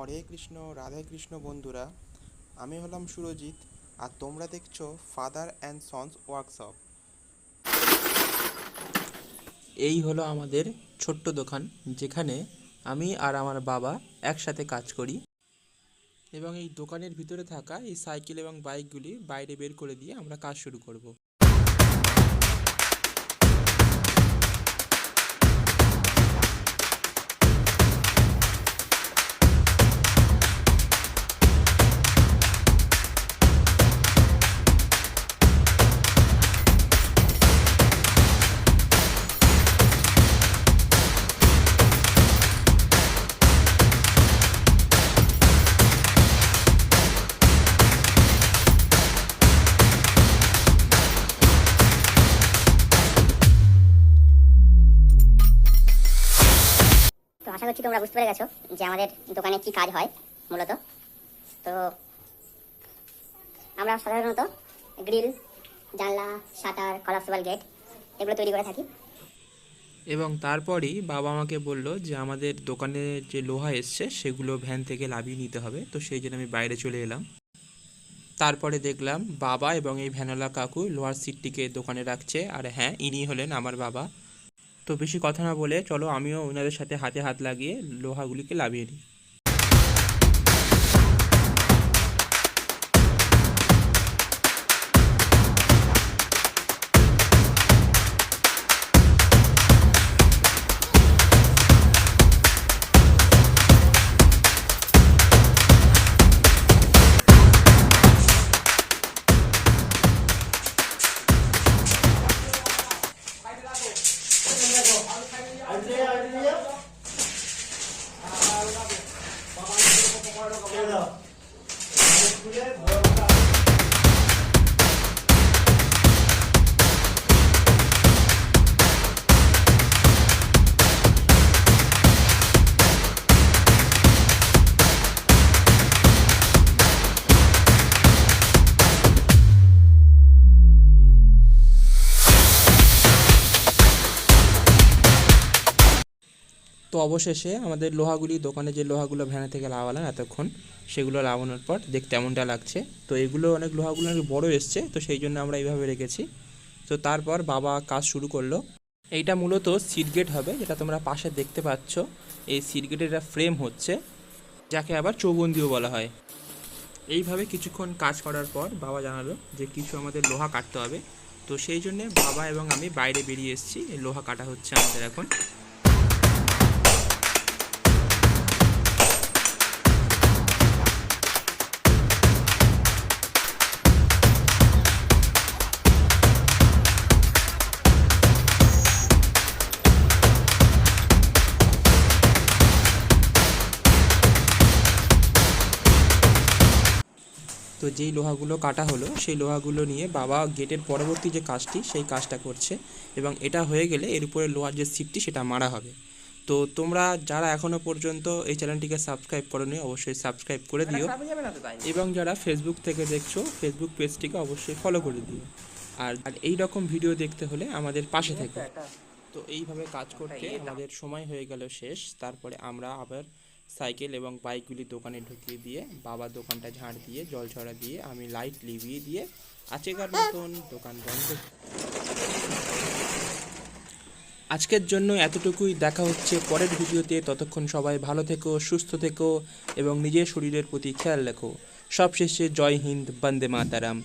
হরে কৃষ্ণ রাধে কৃষ্ণ বন্ধুরা, আমি হলাম সুরজিৎ আর তোমরা দেখছো ফাদার অ্যান্ড সন্স ওয়ার্কশপ। এই হলো আমাদের ছোট্ট দোকান, যেখানে আমি আর আমার বাবা একসাথে কাজ করি এবং এই দোকানের ভিতরে থাকা এই সাইকেল এবং বাইকগুলি বাইরে বের করে দিয়ে আমরা কাজ শুরু করব। তো আশা করছি তোমরা বুঝতে পেরে গেছো যে আমাদের দোকানে কি কাজ হয় মূলত। তো আমরা সাধারণত গ্রিল, জানলা, শাটার, কলাপসেবল গেট এগুলো তৈরি করে থাকি। এবং তারপরই বাবা আমাকে বলল যে আমাদের দোকানে যে লোহা এসছে সেগুলো ভ্যান থেকে নামিয়ে নিতে হবে, তো সেই জন্য আমি বাইরে চলে এলাম। তারপরে দেখলাম বাবা এবং এই ভ্যানওয়ালা কাকু লোহার সিটটিকে দোকানে রাখছে, আর হ্যাঁ, ইনি হলেন আমার বাবা। তো বেশি কথা না বলে চলো আমিও ওনাদের সাথে হাতে হাত লাগিয়ে লোহাগুলিকে নামিয়ে নিই। তো অবশেষে আমাদের লোহাগুলি, দোকানে যে লোহাগুলো ভ্যানে থেকে লাগালাম এতক্ষণ, সেগুলো লাগানোর পর দেখতে এমনটা লাগছে। তো এগুলো অনেক লোহাগুলো অনেক বড়ো এসছে, তো সেই জন্য আমরা এইভাবে রেখেছি। তো তারপর বাবা কাজ শুরু করলো। এইটা মূলত সিট গেট হবে, যেটা তোমরা পাশে দেখতে পাচ্ছ। এই সিট গেটের একটা ফ্রেম হচ্ছে, যাকে আবার চৌবন্দিও বলা হয়। এইভাবে কিছুক্ষণ কাজ করার পর বাবা জানালো যে কিছু আমাদের লোহা কাটতে হবে। তো সেই জন্যে বাবা এবং আমি বাইরে বেরিয়ে এসেছি। এই লোহা কাটা হচ্ছে আমাদের এখন। তো যেই লোহাগুলো কাটা হলো সেই লোহাগুলো নিয়ে বাবা গেটের পরবর্তী যে কাজটি সেই কাজটা করছে, এবং এটা হয়ে গেলে এর উপরে লোহার যে সিটটি সেটা মারা হবে। তো তোমরা যারা এখনও পর্যন্ত এই চ্যানেলটিকে সাবস্ক্রাইব করোনি অবশ্যই সাবস্ক্রাইব করে দিও, এবং যারা ফেসবুক থেকে দেখছো ফেসবুক পেজটিকে অবশ্যই ফলো করে দিও। আর এই রকম ভিডিও দেখতে হলে আমাদের পাশে থেকো। তো এইভাবে কাজ করতে আমাদের সময় হয়ে গেল শেষ। তারপরে আমরা আবার সাইকেল এবং বাইকগুলি দোকানে ঢুকিয়ে দিয়ে বাবার দোকানটা ঝাড় দিয়ে জল ছড়া দিয়ে আমি লাইট লিভিয়ে দিয়ে আজকের মতন দোকান বন্ধ। আজকের জন্য এতটুকুই। দেখা হচ্ছে পরের ভিডিওতে। ততক্ষণ সবাই ভালো থেকো, সুস্থ থেকো এবং নিজের শরীরের প্রতি খেয়াল রাখো। সবশেষে জয় হিন্দ, বন্দে মাতারাম।